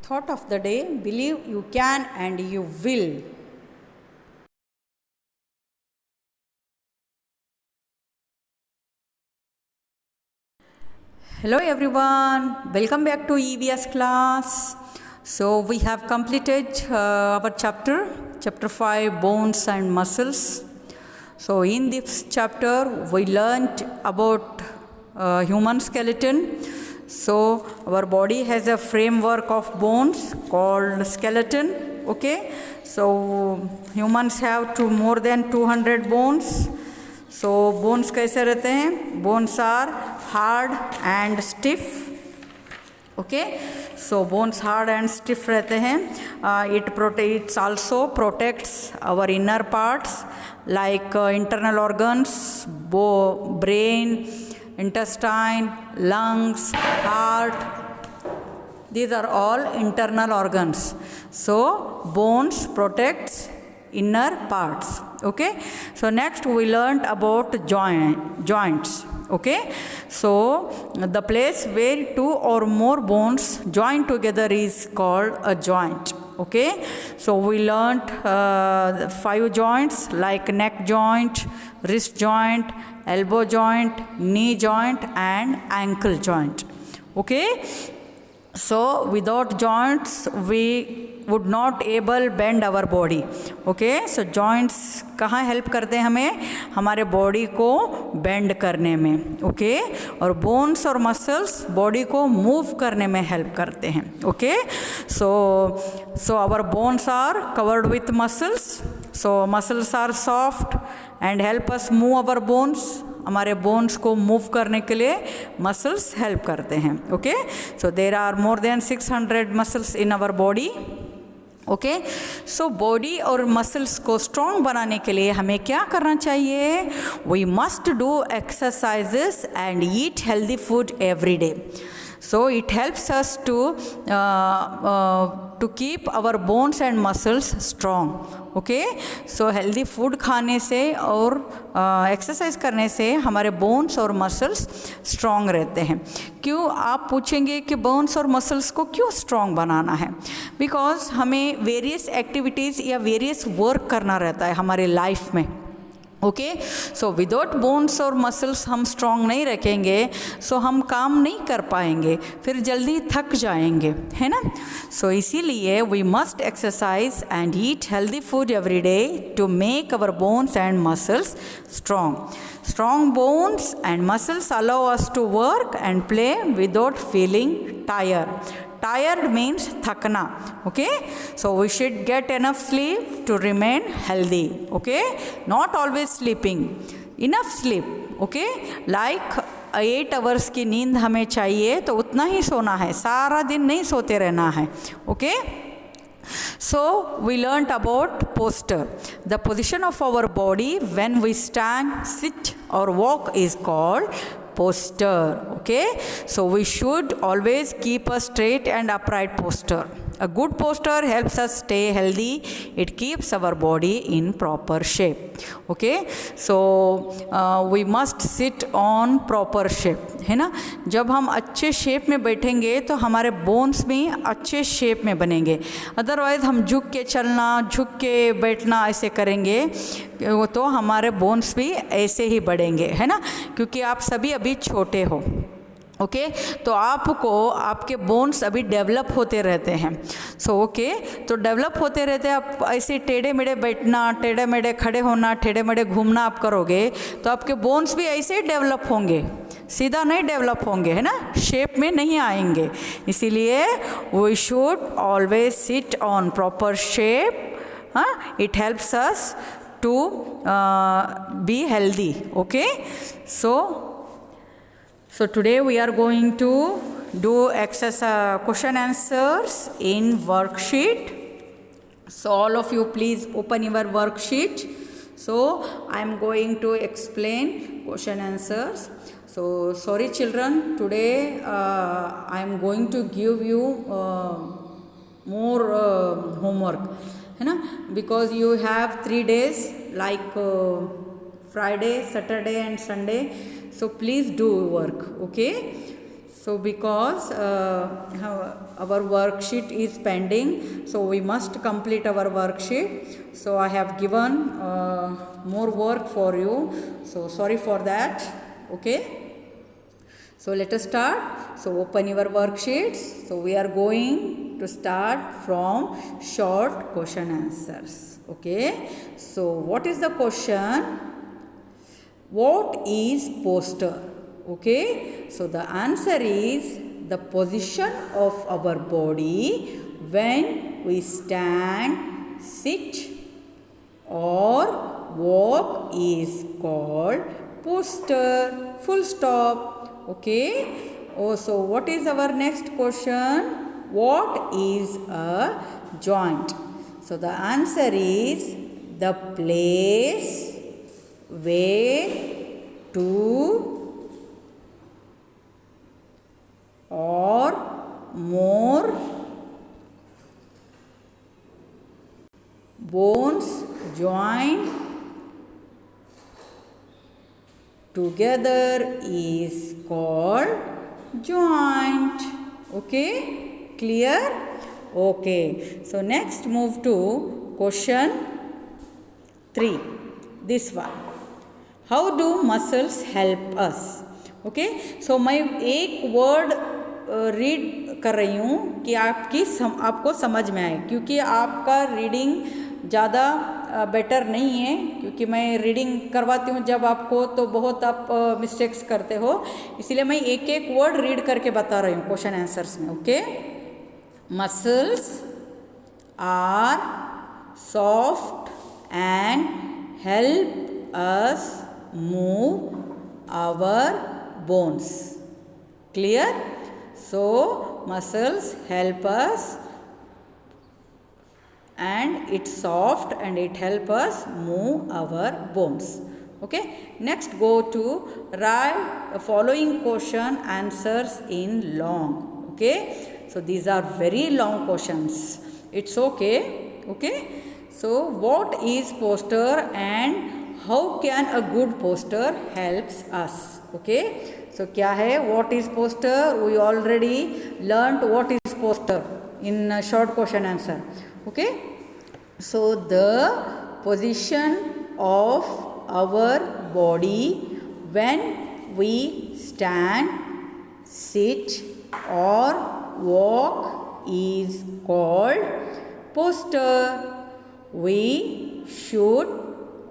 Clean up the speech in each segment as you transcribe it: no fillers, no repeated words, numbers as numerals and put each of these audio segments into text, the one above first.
Thought of the day: believe you can and you will. Hello everyone, welcome back to EVS class. So we have completed our chapter 5, bones and muscles. So in this chapter we learned about human skeleton. So our body has a framework of bones called skeleton. Okay, so humans have more than 200 bones. So bones कैसे रहते हैं? Bones are hard and stiff. Okay, so bones hard and stiff रहते हैं. It also protects our inner parts like internal organs, brain, intestine, lungs, heart. These are all internal organs. So bones protects inner parts. Okay, so next we learned about joints. Okay, so the place where two or more bones join together is called a joint. Okay, so we learned 5 joints like neck joint, wrist joint, elbow joint, knee joint and ankle joint. Okay, so without joints we would not able bend our body. Okay, so joints कहाँ help करते हैं हमें? हमारे body को bend करने में. Okay, और bones और मसल्स बॉडी को मूव करने में हेल्प करते हैं. Okay, so our bones are covered with muscles. So muscles are soft and help us move our bones. हमारे बोन्स को मूव करने के लिए मसल्स हेल्प करते हैं. Okay, so there are more than 600 muscles in our body. Okay, so body और muscles को strong बनाने के लिए हमें क्या करना चाहिए? We must do exercises and eat healthy food every day. So it helps us to keep our bones and muscles strong. Okay, so healthy food खाने से और एक्सरसाइज करने से हमारे बोन्स और मसल्स स्ट्रॉन्ग रहते हैं. क्यों, आप पूछेंगे कि बोन्स और मसल्स को क्यों स्ट्रॉन्ग बनाना है? बिकॉज हमें वेरियस एक्टिविटीज़ या वेरियस वर्क करना रहता है हमारे लाइफ में. ओके, सो विदाउट बोन्स और मसल्स हम स्ट्रॉन्ग नहीं रखेंगे, सो हम काम नहीं कर पाएंगे, फिर जल्दी थक जाएंगे, है ना. सो इसीलिए we must exercise and eat healthy food every day to make our bones and muscles strong. Strong bones and muscles allow us to work and play without feeling tired. Tired means thakna. Okay, so we should get enough sleep to remain healthy. Okay, not always sleeping, enough sleep. Okay, like 8 hours की नींद हमें चाहिए तो उतना ही सोना है, सारा दिन नहीं सोते रहना है. Okay, so we learnt about posture. The position of our body when we stand, sit or walk is called posture. Okay, so we should always keep a straight and upright posture. A good posture helps us stay healthy. It keeps our body in proper shape. Okay, so we must sit on proper shape, है ना. जब हम अच्छे shape में बैठेंगे तो हमारे bones भी अच्छे शेप में बनेंगे. अदरवाइज़ हम झुक के चलना, झुक के बैठना ऐसे करेंगे तो हमारे बोन्स भी ऐसे ही बढ़ेंगे, है ना, क्योंकि आप सभी अभी छोटे हो. ओके, तो आपको आपके बोन्स अभी डेवलप होते रहते हैं. सो ओके, तो डेवलप होते रहते हैं. आप ऐसे टेढ़े मेढ़े बैठना, टेढ़े मेढ़े खड़े होना, टेढ़े मेढ़े घूमना आप करोगे तो आपके बोन्स भी ऐसे ही डेवलप होंगे, सीधा नहीं डेवलप होंगे, है ना, शेप में नहीं आएंगे. इसीलिए we should always sit on proper shape. हाँ, it helps us to be healthy. Okay, So today we are going to do exercise question answers in worksheet. So all of you please open your worksheet. So I am going to explain question answers. So sorry children, today I am going to give you more homework, है ना, because you have 3 days like Friday, Saturday and Sunday. So please do work. Okay, So because our worksheet is pending, so we must complete our worksheet. So I have given more work for you. So sorry for that. Okay. So let us start. So open your worksheets. So we are going to start from short question answers. Okay. So what is the question? What is poster? Okay, so the answer is the position of our body when we stand, sit or walk is called posture. Full stop. Okay. Oh, so what is our next question? What is a joint? So the answer is the place where two or more bones join together is called joint. Okay, clear? Okay, so next move to question 3. This one. How do muscles help us? Okay, so मैं एक word read कर रही हूँ कि आपको समझ में आए, क्योंकि आपका रीडिंग ज़्यादा बेटर नहीं है, क्योंकि मैं रीडिंग करवाती हूँ जब आपको तो बहुत आप मिस्टेक्स करते हो, इसलिए मैं एक एक वर्ड रीड करके बता रही हूँ क्वेश्चन आंसर्स में. Okay, muscles are soft and help us move our bones. Clear? So muscles help us and it's soft and it help us move our bones. Okay, next go to write the following question answers in long. Okay, so these are very long questions. It's okay. Okay, so what is posture and how can a good posture helps us? Okay, so क्या है what is posture? We already learnt what is posture in a short question answer. Okay, so the position of our body when we stand, sit or walk is called posture. We should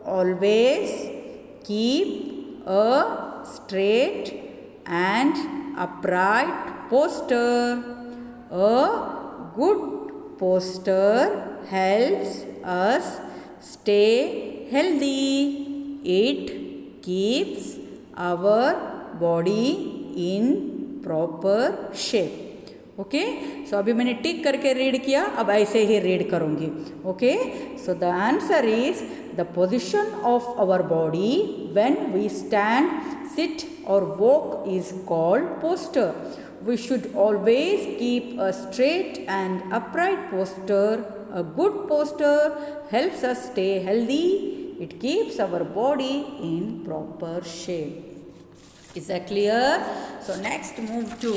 always keep a straight and upright posture. A good posture helps us stay healthy. It keeps our body in proper shape. Okay, so अभी मैंने tick करके read किया, अब ऐसे ही read करूँगी. Okay, so the answer is the position of our body when we stand, sit और walk is called posture. We should always keep a straight and upright posture. A good posture helps us stay healthy. It keeps our body in proper shape. Is that clear? So next move to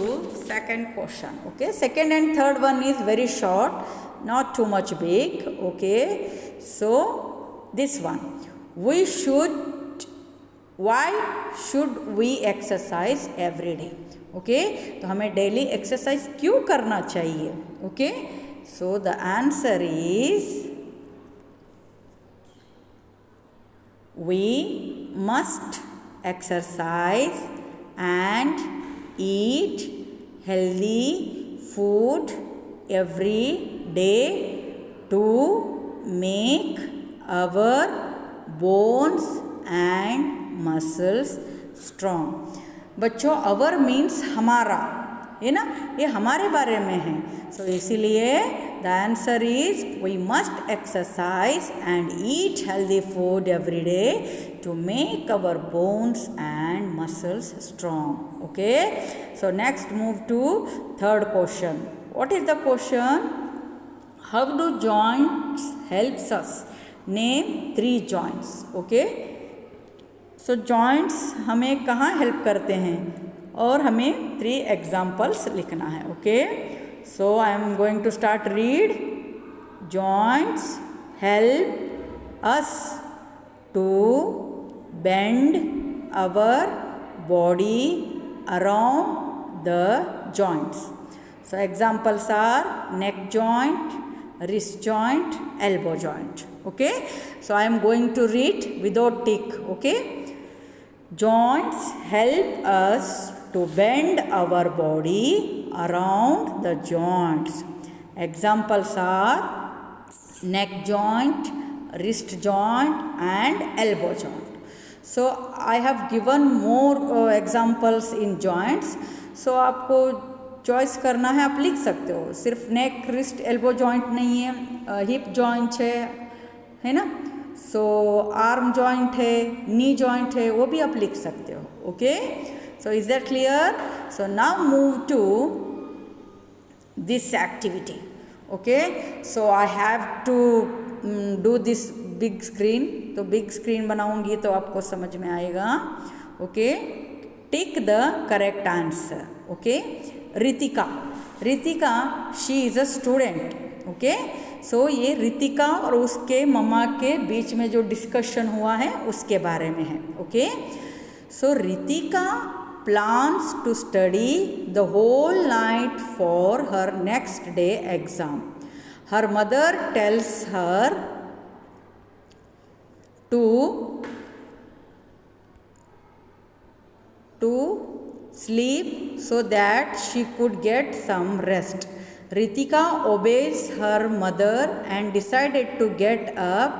second question. Okay, second and third one is very short, not too much big. Okay, so this one, why should we exercise every day? Okay, तो हमें daily exercise क्यों करना चाहिए? Okay, so the answer is we must exercise and eat healthy food every day to make our bones and muscles strong. बच्चों, our means हमारा है ना, ये हमारे बारे में है. सो इसीलिए the answer is we must exercise and eat healthy food every day to make our bones and muscles strong. Okay, so next move to third question. What is the question? How do joints helps us? Name 3 joints. Okay, so joints हमें कहाँ help करते हैं? और हमें 3 examples लिखना है. Okay, so I am going to start read. Joints help us to bend our body around the joints. So examples are neck joint, wrist joint, elbow joint. Okay, so I am going to read without tick. Okay, joints help us to bend our body around the joints. Examples are neck joint, wrist joint and elbow joint. So I have given more examples in joints. सो आपको choice करना है, आप लिख सकते हो. सिर्फ नेक wrist elbow joint नहीं है, हिप जॉइंट है ना. सो आर्म जॉइंट है, नी जॉइंट है, वो भी आप लिख सकते हो. Okay, so is that clear? So now move to this activity. Okay, so I have to do this big screen. तो बिग स्क्रीन बनाऊंगी तो आपको समझ में आएगा. Okay, tick the correct answer. Okay, Ritika she is a student. Okay, so ये रितिका और उसके मम्मा के बीच में जो डिस्कशन हुआ है उसके बारे में है. Okay, so Ritika plans to study the whole night for her next day exam. Her mother tells her to sleep so that she could get some rest. Ritika obeys her mother and decided to get up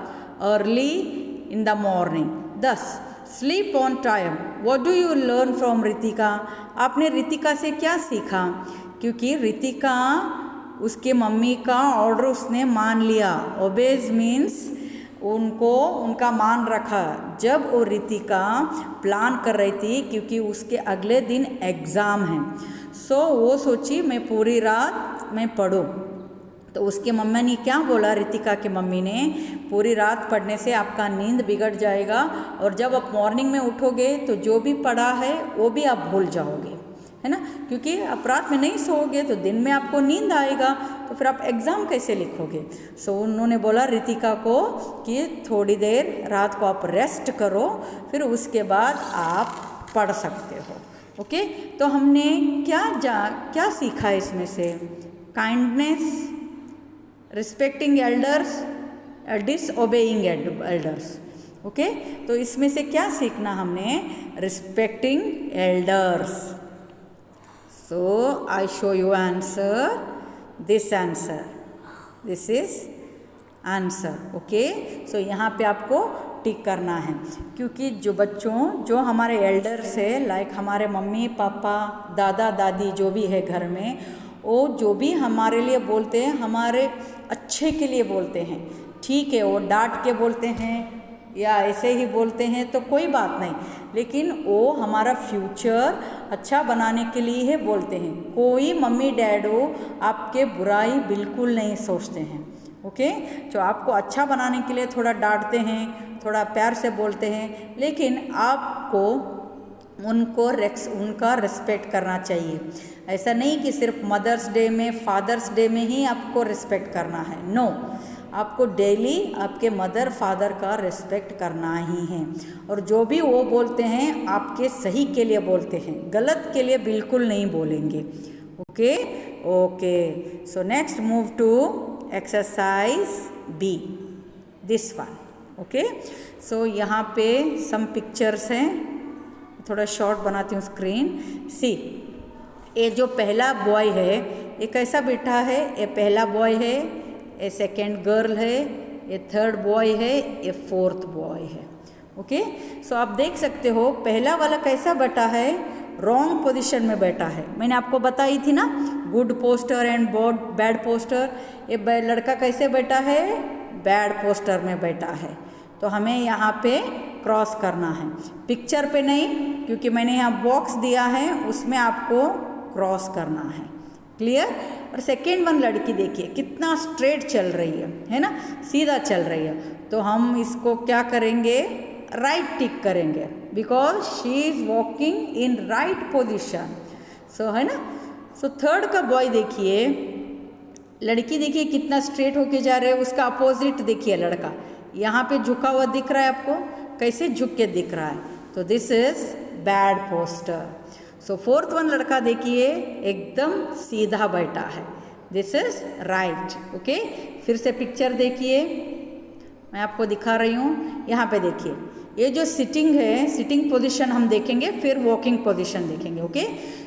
early in the morning. Thus, sleep on time. What do you learn from Ritika? आपने रितिका से क्या सीखा? क्योंकि रितिका उसके mummy का order उसने मान लिया. ओबेज मीन्स उनका मान रखा. जब वो रितिका प्लान कर रही थी क्योंकि उसके अगले दिन एग्ज़ाम है, सो वो सोची मैं पूरी रात में पढ़ूँ. तो उसके मम्मी ने क्या बोला, रितिका के मम्मी ने, पूरी रात पढ़ने से आपका नींद बिगड़ जाएगा और जब आप मॉर्निंग में उठोगे तो जो भी पढ़ा है वो भी आप भूल जाओगे, है ना. क्योंकि आप रात में नहीं सोओगे तो दिन में आपको नींद आएगा, तो फिर आप एग्ज़ाम कैसे लिखोगे. सो उन्होंने बोला रितिका को कि थोड़ी देर रात को आप रेस्ट करो, फिर उसके बाद आप पढ़ सकते हो. ओके, तो हमने क्या सीखा इसमें से? Kindness, respecting elders, disobeying elders. Okay, तो इसमें से क्या सीखना हमने? Respecting elders. So I show you answer. This answer. This is answer. Okay. So यहाँ पे आपको टिक करना है, क्योंकि जो हमारे एल्डर्स है, लाइक हमारे मम्मी पापा दादा दादी जो भी है घर में, वो जो भी हमारे लिए बोलते हैं हमारे अच्छे के लिए बोलते हैं. ठीक है, वो डांट के बोलते हैं या ऐसे ही बोलते हैं तो कोई बात नहीं, लेकिन वो हमारा फ्यूचर अच्छा बनाने के लिए ही बोलते हैं. कोई मम्मी डैडो आपके बुराई बिल्कुल नहीं सोचते हैं. ओके, तो आपको अच्छा बनाने के लिए थोड़ा डांटते हैं, थोड़ा प्यार से बोलते हैं, लेकिन आपको उनका रिस्पेक्ट करना चाहिए. ऐसा नहीं कि सिर्फ मदर्स डे में, फादर्स डे में ही आपको रिस्पेक्ट करना है. नो, आपको डेली आपके मदर फादर का रिस्पेक्ट करना ही है. और जो भी वो बोलते हैं आपके सही के लिए बोलते हैं, गलत के लिए बिल्कुल नहीं बोलेंगे. Okay okay, so next move to exercise B, this one. Okay, so यहाँ पे सम पिक्चर्स हैं, थोड़ा शॉर्ट बनाती हूँ स्क्रीन. सी, ये जो पहला बॉय है ये कैसा बैठा है? ये पहला बॉय है, ये सेकेंड गर्ल है, ये थर्ड बॉय है, ये फोर्थ बॉय है. ओके, सो आप देख सकते हो पहला वाला कैसा बैठा है? रॉन्ग पोजीशन में बैठा है. मैंने आपको बताई थी ना, good poster and bad poster. ये लड़का कैसे बैठा है? बैड पोस्टर में बैठा है. तो हमें यहाँ पे क्रॉस करना है, पिक्चर पे नहीं, क्योंकि मैंने यहाँ बॉक्स दिया है उसमें आपको क्रॉस करना है. क्लियर? और सेकेंड वन लड़की देखिए कितना स्ट्रेट चल रही है ना, सीधा चल रही है. तो हम इसको क्या करेंगे? राइट टिक करेंगे because she is walking in right position. So है ना। सो थर्ड का बॉय देखिए, लड़की देखिए कितना स्ट्रेट होके जा रहे हैं, उसका अपोजिट देखिए लड़का यहाँ पे झुका हुआ दिख रहा है आपको, कैसे झुक के दिख रहा है, तो this is bad poster. So fourth one लड़का देखिए एकदम सीधा बैठा है, दिस इज राइट। ओके, फिर से पिक्चर देखिए, मैं आपको दिखा रही हूँ। यहाँ पे देखिए ये जो सिटिंग है, सिटिंग पोजीशन हम देखेंगे, फिर वॉकिंग पोजीशन देखेंगे। ओके,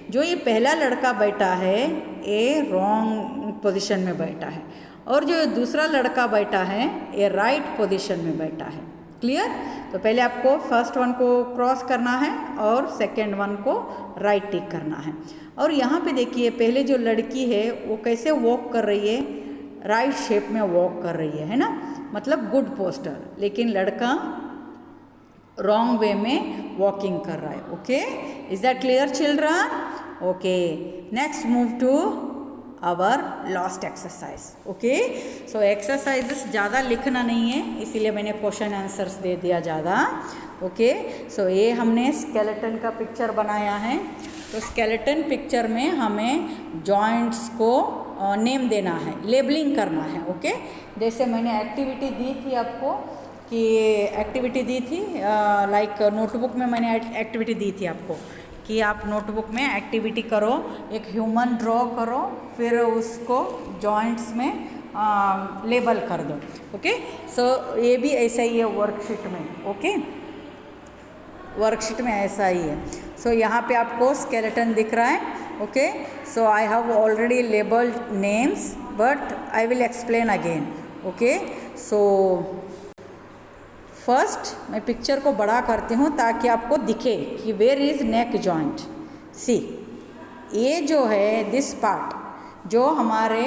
जो ये पहला लड़का बैठा है ये रॉन्ग पोजीशन में बैठा है, और जो दूसरा लड़का बैठा है ये राइट पोजीशन में बैठा है। क्लियर? तो पहले आपको फर्स्ट वन को क्रॉस करना है और सेकेंड वन को राइट टिक करना है। और यहाँ पे देखिए पहले जो लड़की है वो कैसे वॉक कर रही है, राइट शेप में वॉक कर रही है ना, मतलब गुड पोस्टर। लेकिन लड़का रॉन्ग वे में वॉकिंग कर रहा है। Okay, is that clear children? Okay, next move to our last exercise. Okay, so exercises ज़्यादा लिखना नहीं है, इसीलिए मैंने क्वेश्चन आंसर्स दे दिया ज़्यादा। ओके, सो ये हमने स्केलेटन का पिक्चर बनाया है, तो स्केलेटन पिक्चर में हमें जॉइंट्स को नेम देना है, लेबलिंग करना है। ओके, जैसे मैंने एक्टिविटी दी थी आपको कि एक्टिविटी दी थी लाइक नोटबुक में मैंने एक्टिविटी दी थी आपको कि आप नोटबुक में एक्टिविटी करो, एक ह्यूमन ड्रॉ करो, फिर उसको जॉइंट्स में लेबल कर दो। ओके, सो ये भी ऐसा ही है वर्कशीट में। ओके, वर्कशीट में ऐसा ही है। सो यहाँ पे आपको स्केलेटन दिख रहा है। Okay, so I have already labelled names but I will explain again. Okay, so first मैं पिक्चर को बड़ा करती हूँ ताकि आपको दिखे कि वेयर इज़ नेक जॉइंट। सी, ये जो है दिस पार्ट जो हमारे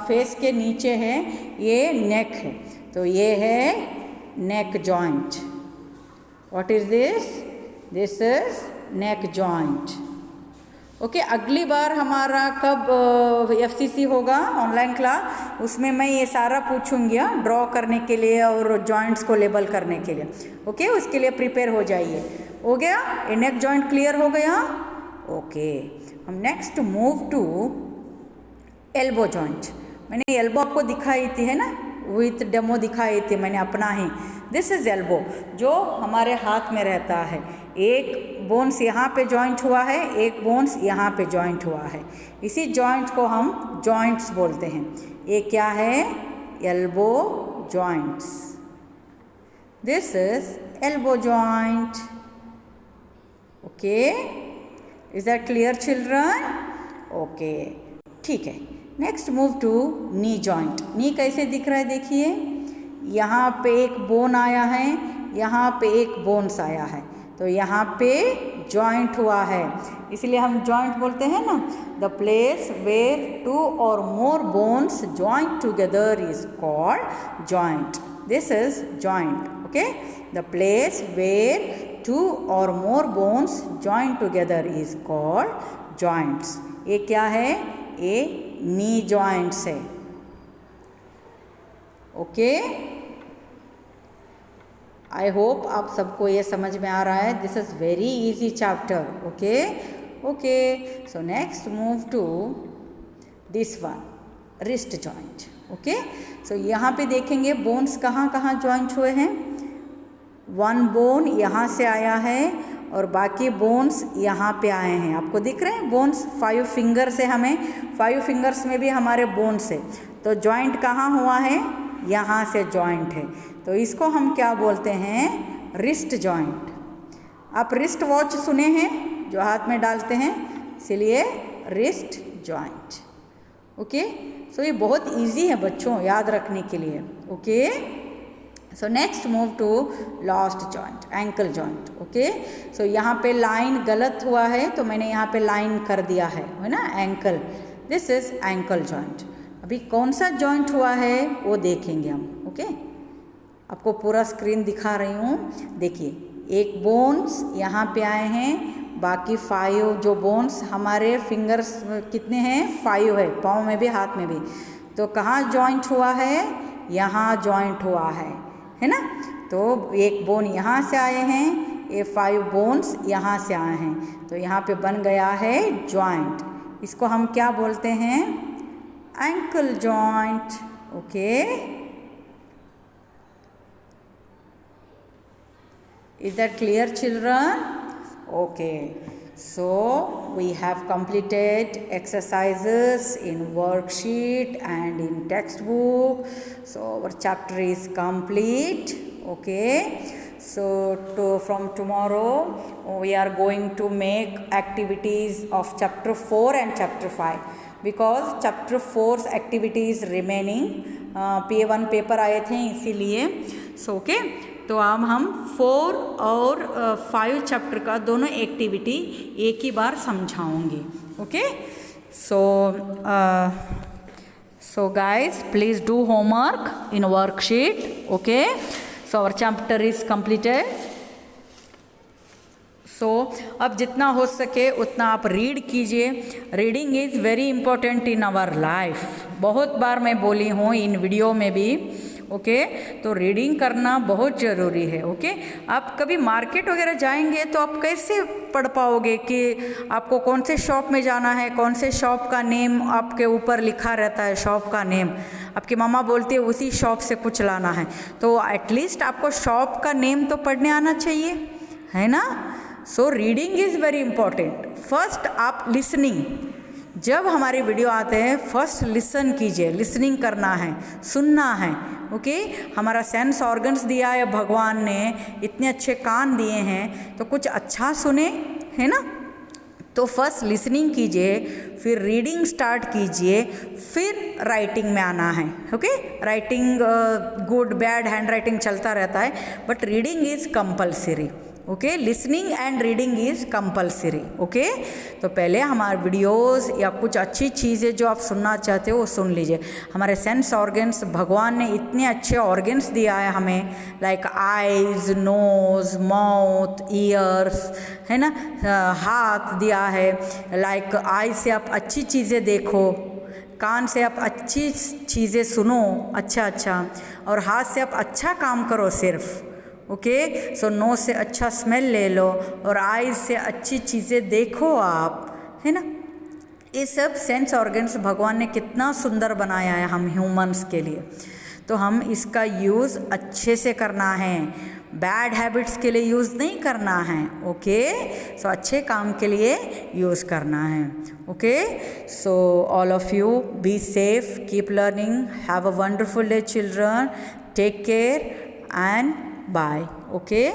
फेस के नीचे है ये नेक है, तो ये है neck joint. What is this? This is neck joint. Okay, अगली बार हमारा कब एफसीसी होगा ऑनलाइन क्लास, उसमें मैं ये सारा पूछूंगी ड्रॉ करने के लिए और जॉइंट्स को लेबल करने के लिए। ओके, उसके लिए प्रिपेयर हो जाइए। हो गया? ये नेक जॉइंट क्लियर हो गया? ओके, हम next move to elbow joint. मैंने एल्बो आपको दिखाई थी है ना, विथ डेमो दिखाई थी मैंने अपना ही। दिस इज एल्बो जो हमारे हाथ में रहता है, एक बोन्स यहाँ पे जॉइंट हुआ है, एक बोन्स यहाँ पे जॉइंट हुआ है, इसी जॉइंट को हम जॉइंट्स बोलते हैं। ये क्या है? Elbow joints. This is elbow joint. Okay, is that clear children? Okay, ठीक है। Next move to knee joint. Knee कैसे दिख रहा है देखिए, यहाँ पे एक बोन आया है, यहाँ पे एक बोन्स आया है, तो यहाँ पे जॉइंट हुआ है, इसलिए हम जॉइंट बोलते हैं ना। The place where two or more bones joint together is called joint. This is joint. Okay, the place where two or more bones joint together is called joints. ये क्या है? ये नी जॉइंट्स है। ओके, I hope आप सबको ये समझ में आ रहा है। This is very easy chapter. Okay okay, so next move to this one, wrist joint. Okay, so यहाँ पे देखेंगे बोन्स कहाँ कहाँ जॉइंट हुए हैं। वन बोन यहाँ से आया है और बाकी बोन्स यहाँ पे आए हैं, आपको दिख रहे हैं बोन्स। 5 फिंगर्स है, हमें 5 फिंगर्स में भी हमारे बोन्स है, तो जॉइंट कहाँ हुआ है? यहाँ से जॉइंट है, तो इसको हम क्या बोलते हैं? Wrist joint. आप रिस्ट वॉच सुने हैं जो हाथ में डालते हैं, इसीलिए रिस्ट जॉइंट। ओके, सो ये बहुत इजी है बच्चों याद रखने के लिए। Okay, so next move to last joint, ankle joint. Okay, so यहाँ पे लाइन गलत हुआ है तो मैंने यहाँ पे लाइन कर दिया है ना, ankle. This is ankle joint. अभी कौन सा जॉइंट हुआ है वो देखेंगे हम। ओके, आपको पूरा स्क्रीन दिखा रही हूँ। देखिए, एक बोन्स यहाँ पे आए हैं, बाकी 5 जो बोन्स हमारे फिंगर्स कितने हैं? 5 है, पाँव में भी हाथ में भी। तो कहाँ जॉइंट हुआ है? यहाँ जॉइंट हुआ है ना। तो एक बोन यहाँ से आए हैं, ये 5 बोन्स यहाँ से आए हैं, तो यहाँ पे बन गया है जॉइंट। इसको हम क्या बोलते हैं? Ankle joint. Okay, is that clear, children? Okay, so we have completed exercises in worksheet and in textbook, so our chapter is complete. Okay, so from tomorrow we are going to make activities of chapter 4 and chapter 5 because chapter 4's activities remaining, P1 paper आए थे इसीलिए। So okay, तो अब हम 4 और 5 chapter का दोनों activity एक ही बार समझाऊंगी। Okay, so guys, please do homework in worksheet. Okay, so our chapter is completed. So अब जितना हो सके उतना आप रीड कीजिए। Reading is very important in our life. बहुत बार मैं बोली हूँ इन वीडियो में भी। ओके, तो रीडिंग करना बहुत ज़रूरी है। ओके, आप कभी मार्केट वगैरह जाएंगे तो आप कैसे पढ़ पाओगे कि आपको कौन से शॉप में जाना है, कौन से शॉप का नेम आपके ऊपर लिखा रहता है, शॉप का नेम आपकी मम्मा बोलती है उसी शॉप से कुछ लाना है, तो एटलीस्ट आपको शॉप का नेम तो पढ़ने आना चाहिए, है ना। So reading is very important. First आप लिसनिंग, जब हमारे वीडियो आते हैं फर्स्ट लिसन कीजिए, लिसनिंग करना है, सुनना है। ओके, हमारा सेंस ऑर्गन्स दिया है भगवान ने, इतने अच्छे कान दिए हैं, तो कुछ अच्छा सुने, है ना। तो फर्स्ट लिसनिंग कीजिए, फिर रीडिंग स्टार्ट कीजिए, फिर राइटिंग में आना है। Okay, writing good bad hand writing चलता रहता है, but reading is compulsory. Okay, listening and reading is compulsory. Okay, तो पहले हमारे वीडियोस या कुछ अच्छी चीज़ें जो आप सुनना चाहते हो वो सुन लीजिए। हमारे सेंस ऑर्गन्स, भगवान ने इतने अच्छे ऑर्गन्स दिया है हमें, like eyes, nose, mouth, ears, है ना, हाथ दिया है। लाइक आई से आप अच्छी चीज़ें देखो, कान से आप अच्छी चीज़ें सुनो, अच्छा, और हाथ से आप अच्छा काम करो सिर्फ। ओके, सो नोज़ से अच्छा स्मेल ले लो, और आइज़ से अच्छी चीज़ें देखो आप, है ना। ये सब सेंस ऑर्गन्स भगवान ने कितना सुंदर बनाया है हम ह्यूमंस के लिए, तो हम इसका यूज़ अच्छे से करना है, बैड हैबिट्स के लिए यूज़ नहीं करना है। ओके, सो अच्छे काम के लिए यूज़ करना है। Okay, so all of you be safe, keep learning, have a wonderful day children, take care and bye. Okay.